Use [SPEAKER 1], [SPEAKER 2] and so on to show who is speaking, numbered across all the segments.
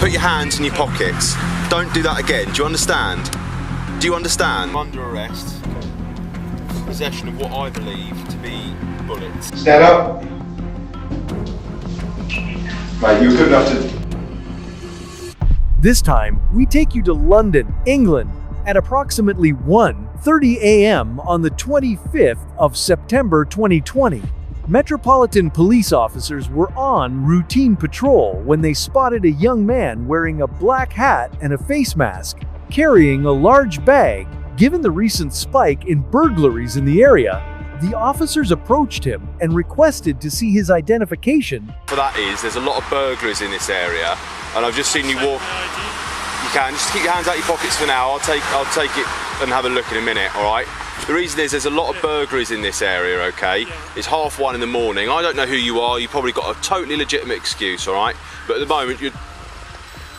[SPEAKER 1] put your hands in your pockets. Don't do that again. Do you understand? Do you understand? I'm under arrest. Possession of what I believe to be bullets.
[SPEAKER 2] Stand up. Right, you're good enough to...
[SPEAKER 3] This time, we take you to London, England, at approximately 1:30 a.m. on the 25th of September 2020. Metropolitan police officers were on routine patrol when they spotted a young man wearing a black hat and a face mask, carrying a large bag. Given the recent spike in burglaries in the area, the officers approached him and requested to see his identification.
[SPEAKER 1] For that is, there's a lot of burglaries in this area, and I've just seen you walk. You can just keep your hands out your pockets for now. I'll take it and have a look in a minute. All right. The reason is there's a lot of burglaries in this area. Okay. It's 1:30 in the morning. I don't know who you are. You probably got a totally legitimate excuse. All right. But at the moment you're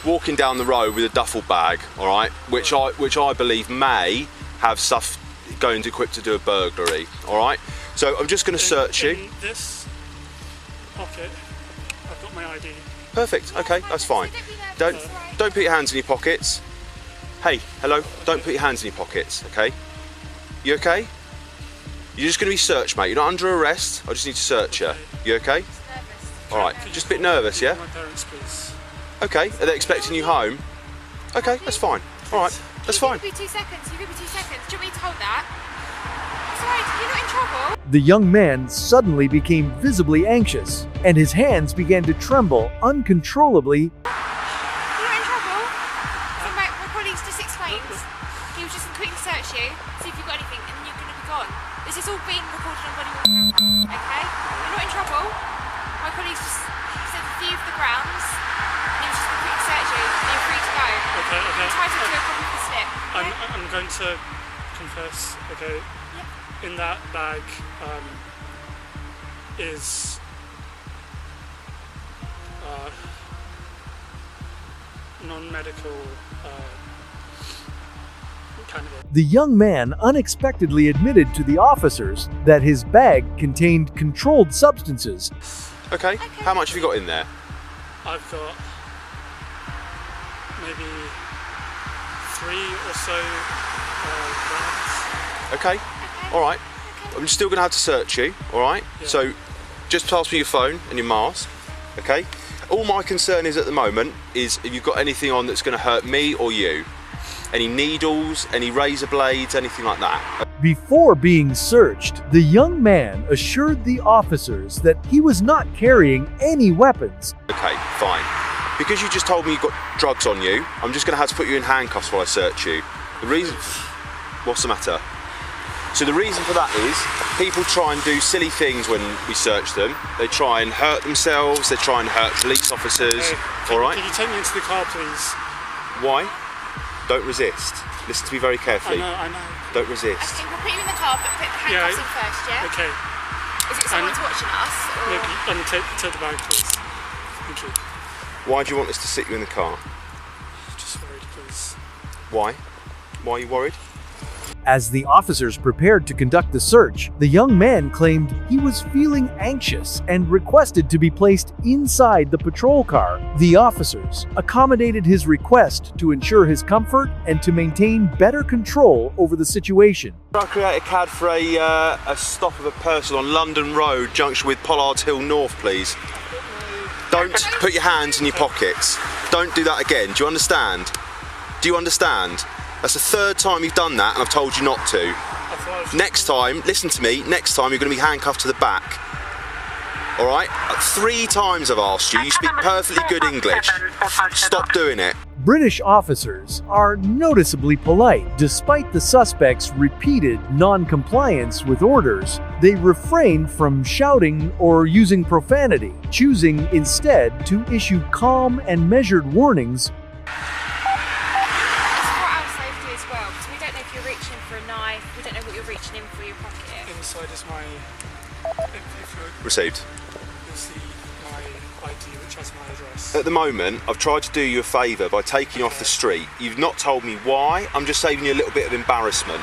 [SPEAKER 1] walking down the road with a duffel bag. All right. Which I believe may have stuff going to equipped to do a burglary. All right. So I'm just going to search you.
[SPEAKER 4] In this pocket, I've got my ID.
[SPEAKER 1] Perfect. Okay, that's fine. Don't put your hands in your pockets. Hey, hello. Don't put your hands in your pockets. Okay. You okay? You're just going to be searched, mate. You're not under arrest. I just need to search you. You okay? All right. Just a bit nervous, yeah?
[SPEAKER 4] My parents, please.
[SPEAKER 1] Okay. Are they expecting you home? Okay, that's fine. All right. That's fine.
[SPEAKER 5] You give me 2 seconds. You give me 2 seconds. Do you want me to hold that? It's alright. You're not in trouble.
[SPEAKER 3] The young man suddenly became visibly anxious, and his hands began to tremble uncontrollably.
[SPEAKER 5] You're not in trouble. So my colleagues just explained. He was just quick to search you, see if you've got anything, and then you're going to be gone. This is all being recorded on Bodycam. Okay? You're not in trouble. My colleagues just said a few of the grounds, and he was just quick to search you, and you're free to go.
[SPEAKER 4] Okay.
[SPEAKER 5] Try to do a copy of the slip. Okay?
[SPEAKER 4] I'm going to confess. Okay.
[SPEAKER 5] Yep.
[SPEAKER 4] In that bag is non-medical cannabis.
[SPEAKER 3] The young man unexpectedly admitted to the officers that his bag contained controlled substances.
[SPEAKER 1] Okay. How much have you got in there?
[SPEAKER 4] I've got maybe 3 or so grams.
[SPEAKER 1] Okay. All right. I'm still going to have to search you. All right.
[SPEAKER 4] Yeah.
[SPEAKER 1] So, just pass me your phone and your mask. Okay. All my concern is at the moment is if you've got anything on that's going to hurt me or you. Any needles, any razor blades, anything like that.
[SPEAKER 3] Before being searched, the young man assured the officers that he was not carrying any weapons.
[SPEAKER 1] Okay, fine. Because you just told me you've got drugs on you, I'm just going to have to put you in handcuffs while I search you. The reason... What's the matter? So the reason for that is people try and do silly things when we search them. They try and hurt themselves, they try and hurt police officers.
[SPEAKER 4] Okay.
[SPEAKER 1] All right?
[SPEAKER 4] Can you take me into the car, please?
[SPEAKER 1] Why? Don't resist. Listen to me very carefully.
[SPEAKER 4] I know.
[SPEAKER 1] Don't resist.
[SPEAKER 5] Okay, we'll put you in the car, but put the handcuffs in first, yeah?
[SPEAKER 4] Okay.
[SPEAKER 5] Is it someone's watching us? Or?
[SPEAKER 4] Maybe take the bag, please. Thank you.
[SPEAKER 1] Why do you want us to sit you in the car?
[SPEAKER 4] Just worried, please.
[SPEAKER 1] Why? Why are you worried?
[SPEAKER 3] As the officers prepared to conduct the search, the young man claimed he was feeling anxious and requested to be placed inside the patrol car. The officers accommodated his request to ensure his comfort and to maintain better control over the situation.
[SPEAKER 1] I create a CAD for a stop of a person on London Road, junction with Pollard's Hill North, please. Don't put your hands in your pockets. Don't do that again. Do you understand? Do you understand? That's the 3rd time you've done that and I've told you not to. Next time, listen to me, next time you're going to be handcuffed to the back. Alright? 3 times I've asked you, you speak perfectly good English. Stop doing it.
[SPEAKER 3] British officers are noticeably polite. Despite the suspect's repeated non-compliance with orders, they refrain from shouting or using profanity, choosing instead to issue calm and measured warnings.
[SPEAKER 5] We don't know what you're reaching in for your pocket.
[SPEAKER 4] Inside is my...
[SPEAKER 1] Received.
[SPEAKER 4] You'll see my ID, which has my address.
[SPEAKER 1] At the moment, I've tried to do you a favour by taking you off the street. You've not told me why. I'm just saving you a little bit of embarrassment.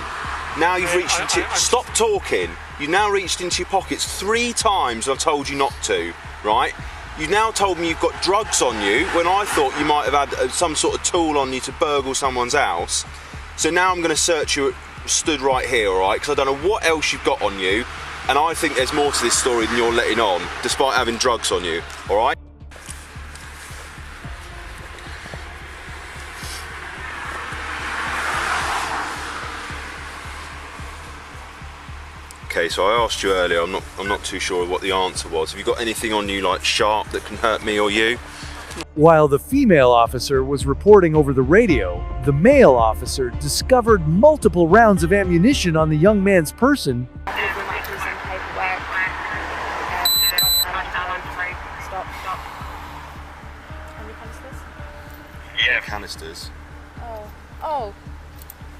[SPEAKER 1] Now you've reached into... Stop talking. You've now reached into your pockets 3 times I've told you not to, right? You've now told me you've got drugs on you when I thought you might have had some sort of tool on you to burgle someone's house. So now I'm going to search you stood right here, all right? Because I don't know what else you've got on you, and I think there's more to this story than you're letting on, despite having drugs on you, all right? Okay, so I asked you earlier, I'm not too sure what the answer was. Have you got anything on you like sharp that can hurt me or you?
[SPEAKER 3] While the female officer was reporting over the radio, the male officer discovered multiple rounds of ammunition on the young man's person.
[SPEAKER 5] We might do some paperwork. Stop. How many canisters?
[SPEAKER 1] Yeah. Canisters.
[SPEAKER 5] Oh.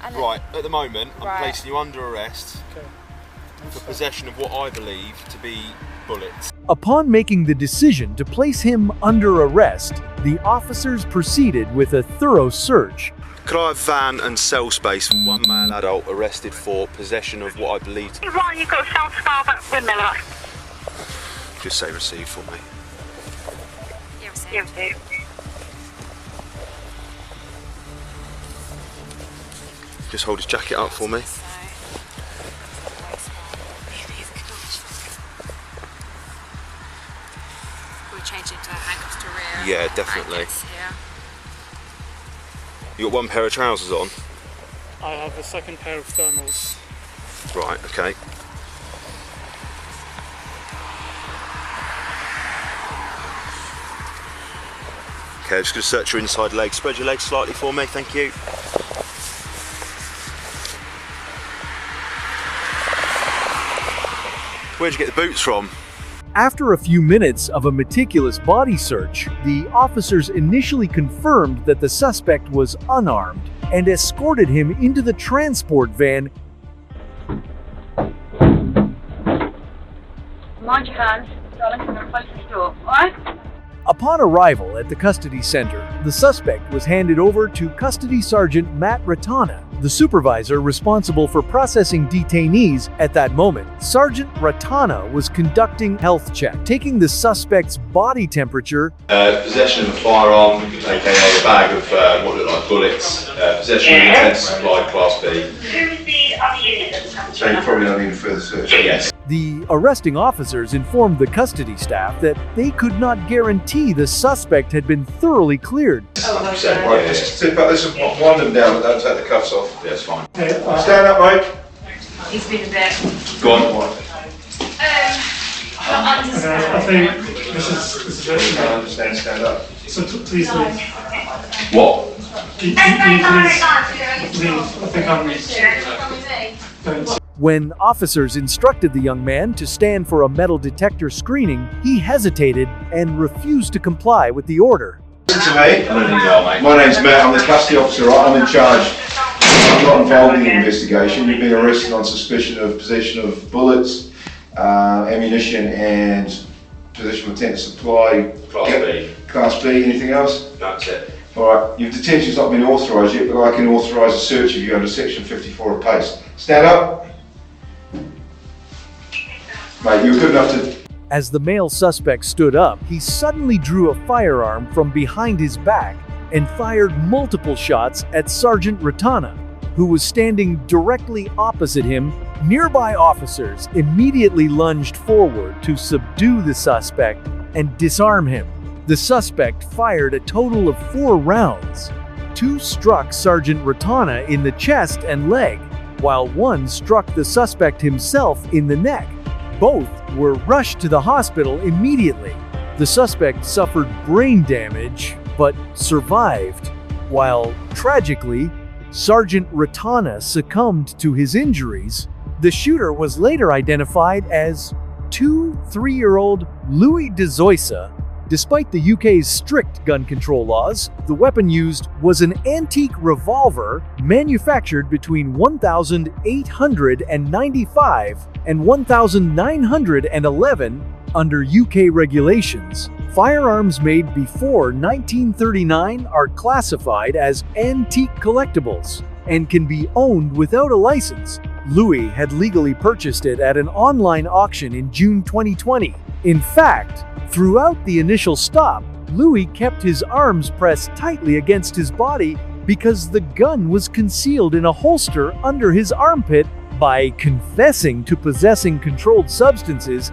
[SPEAKER 5] And
[SPEAKER 1] Right, at the moment, I'm
[SPEAKER 5] Right.
[SPEAKER 1] placing you under arrest for possession of what I believe to be bullets.
[SPEAKER 3] Upon making the decision to place him under arrest, the officers proceeded with a thorough search.
[SPEAKER 1] Could I have van and cell space for one male adult arrested for possession of what I believe to...
[SPEAKER 6] Right, you've got South Scar back windmill.
[SPEAKER 1] Just say receive for me.
[SPEAKER 5] Yeah, so.
[SPEAKER 1] Just hold his jacket up for me.
[SPEAKER 5] We'll change into handcuffs to rear.
[SPEAKER 1] Yeah, definitely.
[SPEAKER 5] Yeah.
[SPEAKER 1] You got one pair of trousers on?
[SPEAKER 4] I have a second pair of thermals.
[SPEAKER 1] Right, okay. Okay, I'm just going to search your inside leg. Spread your legs slightly for me, thank you. Where'd you get the boots from?
[SPEAKER 3] After a few minutes of a meticulous body search, the officers initially confirmed that the suspect was unarmed and escorted him into the transport van.
[SPEAKER 6] Mind your hands, darling, I'm going to close this door, alright?
[SPEAKER 3] Upon arrival at the custody center, the suspect was handed over to Custody Sergeant Matt Ratana, the supervisor responsible for processing detainees at that moment. Sergeant Ratana was conducting health check, taking the suspect's body temperature,
[SPEAKER 2] Possession of a firearm, aka a bag of what look like bullets. Possession of intent to supply, Class B.
[SPEAKER 6] Who's the other unit that's coming
[SPEAKER 2] So you probably don't need further search. Yes.
[SPEAKER 3] The arresting officers informed the custody staff that they could not guarantee the suspect had been thoroughly cleared.
[SPEAKER 2] 100%. Right, just sit back. Listen, wind them down, but don't take the cuffs off. Yeah, it's fine.
[SPEAKER 4] Okay,
[SPEAKER 2] Stand up, mate.
[SPEAKER 6] He's been a bit.
[SPEAKER 2] Go on.
[SPEAKER 6] Not
[SPEAKER 4] I
[SPEAKER 6] understand.
[SPEAKER 4] think this is it.
[SPEAKER 2] I understand, stand up.
[SPEAKER 4] So please leave.
[SPEAKER 2] What?
[SPEAKER 4] Please leave. I think I'm going to.
[SPEAKER 3] When officers instructed the young man to stand for a metal detector screening, he hesitated and refused to comply with the order.
[SPEAKER 2] Listen to me. I don't think you are, mate. My name's Matt. I'm the custody officer, right? I'm in charge. I'm not involved in the investigation. You've been arrested on suspicion of possession of bullets, ammunition, and possession of intent to supply.
[SPEAKER 7] Class B.
[SPEAKER 2] Class B. Anything else?
[SPEAKER 7] That's it.
[SPEAKER 2] Alright, your detention's not been authorised yet, but I can authorise a search of you under section 54 of PACE. Stand up. Mate, you're good enough to...
[SPEAKER 3] As the male suspect stood up, he suddenly drew a firearm from behind his back and fired multiple shots at Sergeant Ratana, who was standing directly opposite him. Nearby officers immediately lunged forward to subdue the suspect and disarm him. The suspect fired a total of 4 rounds. 2 struck Sergeant Ratana in the chest and leg, while 1 struck the suspect himself in the neck. Both were rushed to the hospital immediately. The suspect suffered brain damage, but survived, while, tragically, Sergeant Ratana succumbed to his injuries. The shooter was later identified as 3-year-old Louis de Zoysa. Despite the UK's strict gun control laws, the weapon used was an antique revolver manufactured between 1895 and 1911 under UK regulations. Firearms made before 1939 are classified as antique collectibles and can be owned without a license. Louis had legally purchased it at an online auction in June 2020. In fact, Throughout the initial stop, Louis kept his arms pressed tightly against his body because the gun was concealed in a holster under his armpit. By confessing to possessing controlled substances,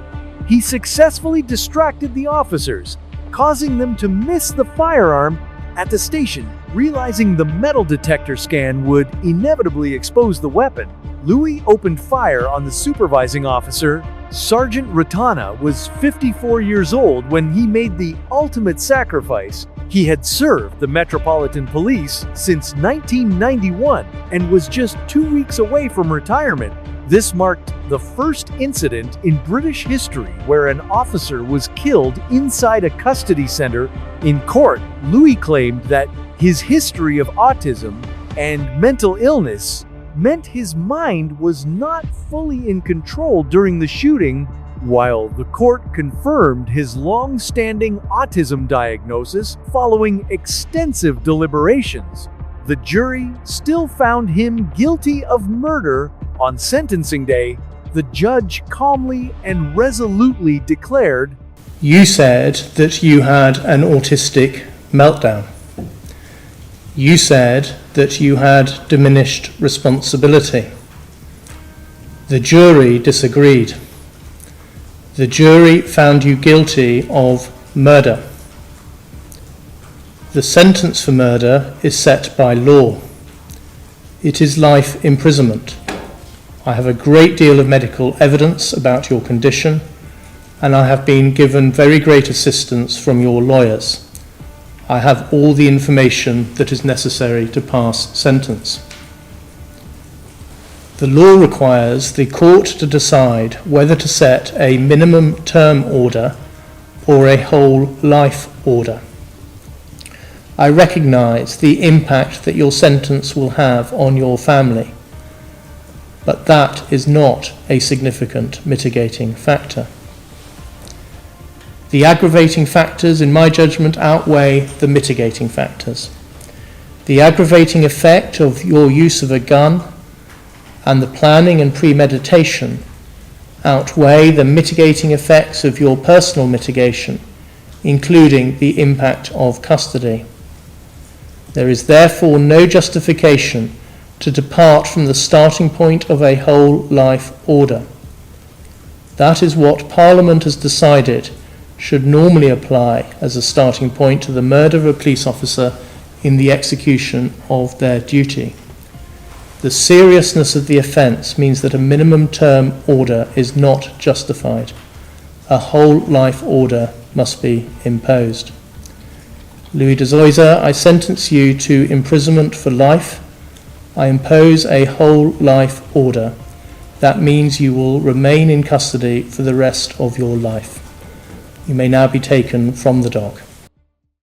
[SPEAKER 3] he successfully distracted the officers, causing them to miss the firearm at the station. Realizing the metal detector scan would inevitably expose the weapon, Louis opened fire on the supervising officer. Sergeant Ratana was 54 years old when he made the ultimate sacrifice. He had served the Metropolitan Police since 1991 and was just 2 weeks away from retirement. This marked the first incident in British history where an officer was killed inside a custody center. In court, Louis claimed that his history of autism and mental illness meant his mind was not fully in control during the shooting. While the court confirmed his long-standing autism diagnosis following extensive deliberations, the jury still found him guilty of murder. On sentencing day, the judge calmly and resolutely declared,
[SPEAKER 7] "You said that you had an autistic meltdown. You said that you had diminished responsibility. The jury disagreed. The jury found you guilty of murder. The sentence for murder is set by law. It is life imprisonment. I have a great deal of medical evidence about your condition, and I have been given very great assistance from your lawyers. I have all the information that is necessary to pass sentence." The law requires the court to decide whether to set a minimum term order or a whole life order. I recognise the impact that your sentence will have on your family, but that is not a significant mitigating factor. The aggravating factors, in my judgment, outweigh the mitigating factors. The aggravating effect of your use of a gun and the planning and premeditation outweigh the mitigating effects of your personal mitigation, including the impact of custody. There is therefore no justification to depart from the starting point of a whole life order. That is what Parliament has decided should normally apply as a starting point to the murder of a police officer in the execution of their duty. The seriousness of the offence means that a minimum term order is not justified. A whole life order must be imposed. Louis de Zoysa, I sentence you to imprisonment for life. I impose a whole life order. That means you will remain in custody for the rest of your life. You may now be taken from the dock.